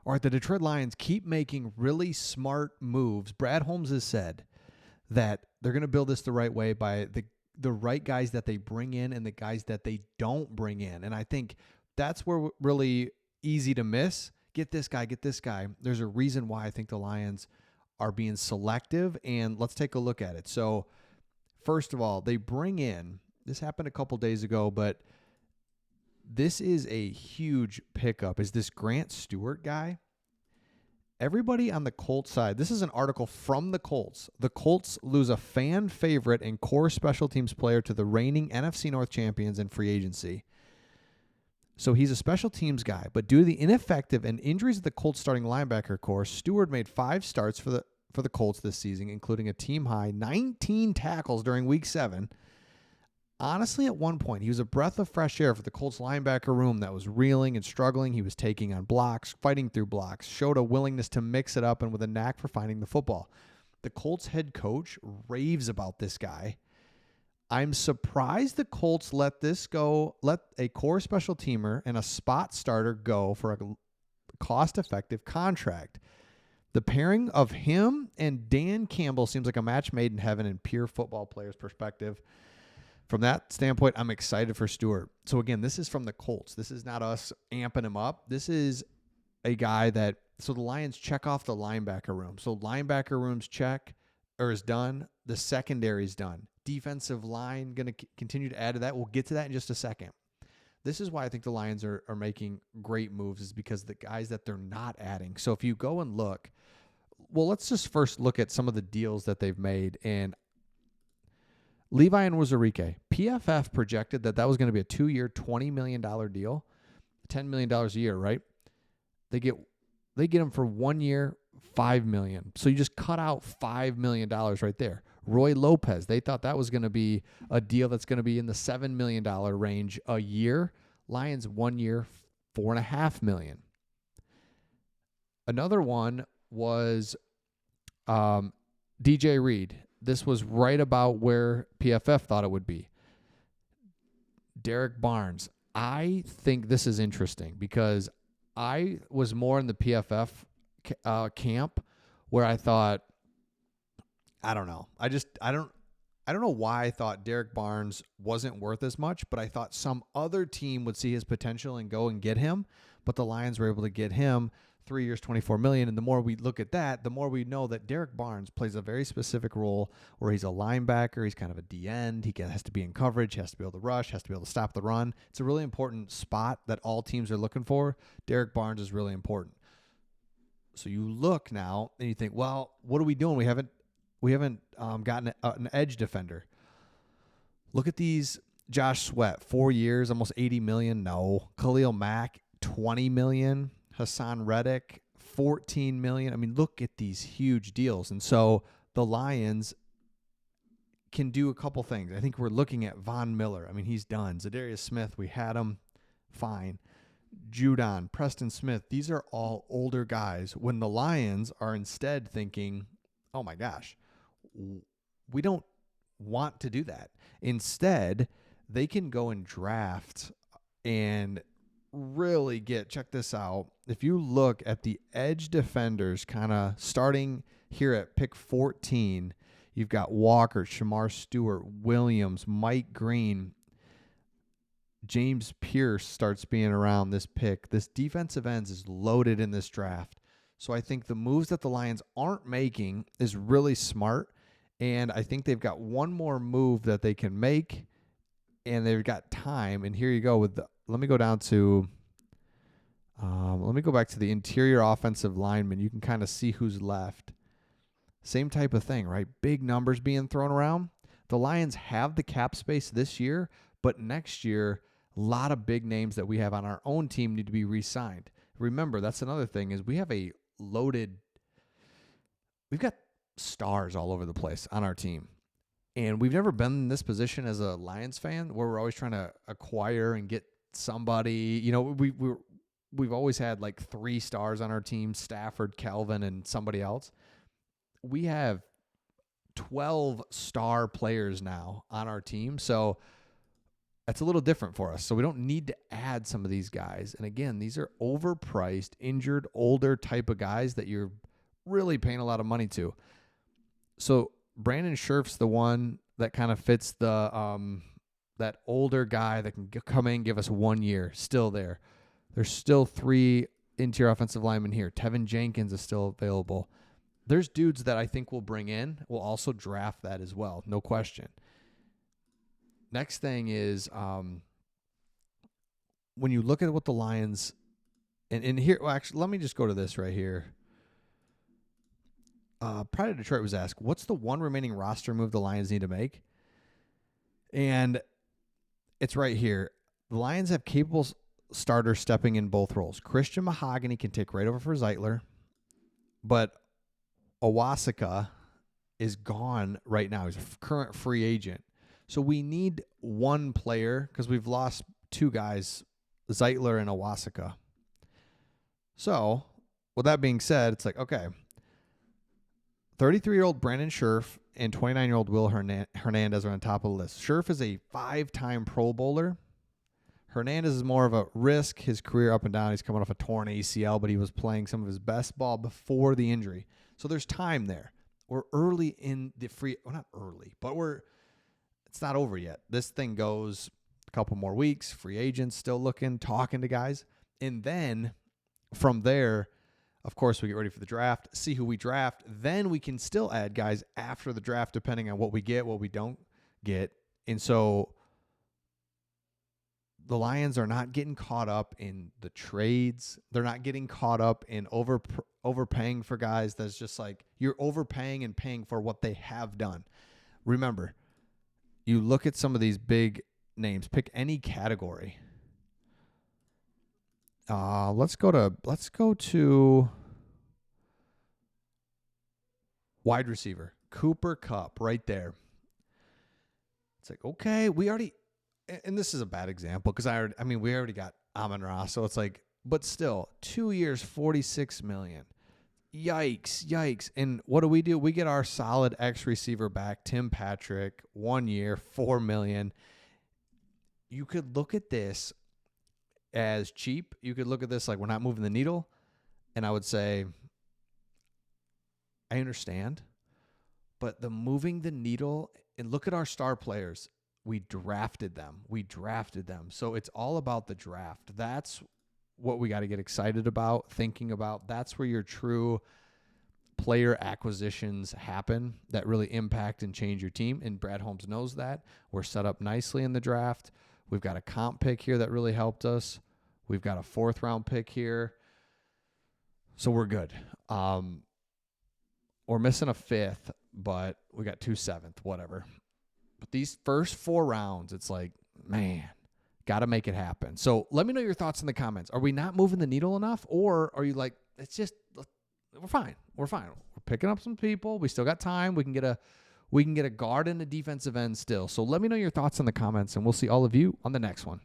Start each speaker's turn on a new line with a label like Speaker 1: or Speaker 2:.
Speaker 1: or the Detroit Lions keep making really smart moves. Brad Holmes has said that they're going to build this the right way by the right guys that they bring in and the guys that they don't bring in. And I think that's where really easy to miss. Get this guy, get this guy. There's a reason why I think the Lions are being selective, and let's take a look at it. So, first of all, they bring in, this happened a couple days ago, but this is a huge pickup, is this Grant Stewart guy. Everybody on the Colts side, this is an article from the Colts. The Colts lose a fan favorite and core special teams player to the reigning NFC North champions in free agency. So he's a special teams guy, but due to the ineffective and injuries of the Colts starting linebacker core, Stewart made 5 starts for the Colts this season, including a team-high 19 tackles during Week 7. Honestly, at one point, he was a breath of fresh air for the Colts linebacker room that was reeling and struggling. He was taking on blocks, fighting through blocks, showed a willingness to mix it up, and with a knack for finding the football. The Colts head coach raves about this guy. I'm surprised the Colts let a core special teamer and a spot starter go for a cost-effective contract. The pairing of him and Dan Campbell seems like a match made in heaven in pure football player's perspective. From that standpoint, I'm excited for Stewart. So again, this is from the Colts. This is not us amping him up. This is a guy so the Lions check off the linebacker room. So linebacker room's is done. The secondary is done. Defensive line, going to continue to add to that. We'll get to that in just a second. This is why I think the Lions are making great moves, is because of the guys that they're not adding. So if you go and look, well, let's just first look at some of the deals that they've made. And Levi and Wazirike, PFF projected that was going to be a 2-year, $20 million deal, $10 million a year, right? They get him for 1 year, $5 million. So you just cut out $5 million right there. Roy Lopez, they thought that was going to be a deal that's going to be in the $7 million range a year. Lions 1 year, $4.5 million. Another one was DJ Reed. This was right about where PFF thought it would be. Derek Barnes. I think this is interesting because I was more in the PFF camp where I thought, I don't know. I don't know why I thought Derek Barnes wasn't worth as much, but I thought some other team would see his potential and go and get him. But the Lions were able to get him 3 years, $24 million. And the more we look at that, the more we know that Derek Barnes plays a very specific role where he's a linebacker. He's kind of a D-end. He has to be in coverage, has to be able to rush, has to be able to stop the run. It's a really important spot that all teams are looking for. Derek Barnes is really important. So you look now and you think, well, what are we doing? We haven't gotten an edge defender. Look at these. Josh Sweat, 4 years, almost $80 million. No. Khalil Mack, $20 million. Hassan Reddick, $14 million. I mean, look at these huge deals. And so the Lions can do a couple things. I think we're looking at Von Miller. I mean, he's done. Zadarius Smith, we had him. Fine. Judon, Preston Smith, these are all older guys. When the Lions are instead thinking, oh my gosh, we don't want to do that. Instead, they can go and draft and really check this out. If you look at the edge defenders kind of starting here at pick 14, you've got Walker, Shamar Stewart, Williams, Mike Green, James Pierce starts being around this pick. This defensive ends is loaded in this draft. So I think the moves that the Lions aren't making is really smart. And I think they've got one more move that they can make, and they've got time. And here you go let me go back to the interior offensive lineman. You can kind of see who's left. Same type of thing, right? Big numbers being thrown around. The Lions have the cap space this year, but next year, a lot of big names that we have on our own team need to be re-signed. Remember, that's another thing is we've got stars all over the place on our team. And we've never been in this position as a Lions fan where we're always trying to acquire and get somebody. You know, we've always had like 3 stars on our team, Stafford, Calvin, and somebody else. We have 12 star players now on our team. So That's a little different for us. So we don't need to add some of these guys. And again, these are overpriced, injured, older type of guys that you're really paying a lot of money to. So Brandon Scherf's the one that kind of fits the that older guy that can come in and give us 1 year. Still there. There's still 3 interior offensive linemen here. Tevin Jenkins is still available. There's dudes that I think we'll bring in. We'll also draft that as well. No question. Next thing is when you look at what the Lions and here, well, actually, let me just go to this right here. Pride of Detroit was asked, what's the one remaining roster move the Lions need to make? And it's right here. The Lions have capable starters stepping in both roles. Christian Mahogany can take right over for Zeitler, but Owasika is gone right now. He's a current free agent. So we need one player because we've lost 2 guys, Zeitler and Owasika. So with that being said, it's like, okay, 33-year-old Brandon Scherf and 29-year-old Will Hernandez are on top of the list. Scherf is a 5-time Pro Bowler. Hernandez is more of a risk. His career up and down. He's coming off a torn ACL, but he was playing some of his best ball before the injury. So there's time there. We're early in the free, well, not early, but it's not over yet. This thing goes a couple more weeks. Free agents still looking, talking to guys. And then from there, of course, we get ready for the draft, see who we draft. Then we can still add guys after the draft, depending on what we get, what we don't get. And so the Lions are not getting caught up in the trades. They're not getting caught up in overpaying for guys. That's just like you're overpaying and paying for what they have done. Remember, you look at some of these big names. Pick any category. Let's go to wide receiver. Cooper Kupp right there. It's like, okay, we already, and this is a bad example because we already got Amon-Ra, so it's like, but still, 2 years, $46 million. Yikes. And what do? We get our solid X receiver back, Tim Patrick, 1 year, $4 million. You could look at this as cheap. You could look at this like we're not moving the needle. And I would say, I understand, but the moving the needle, and look at our star players. We drafted them. So it's all about the draft. That's what we got to get excited about, thinking about. That's where your true player acquisitions happen that really impact and change your team. And Brad Holmes knows that. We're set up nicely in the draft. We've got a comp pick here that really helped us. We've got a 4th round pick here. So we're good. We're missing a 5th, but we got 2 7th, whatever. But these first 4 rounds, it's like, man, got to make it happen. So let me know your thoughts in the comments. Are we not moving the needle enough? Or are you like, it's just, we're fine. We're picking up some people. We still got time. We can get a guard and a defensive end still. So let me know your thoughts in the comments, and we'll see all of you on the next one.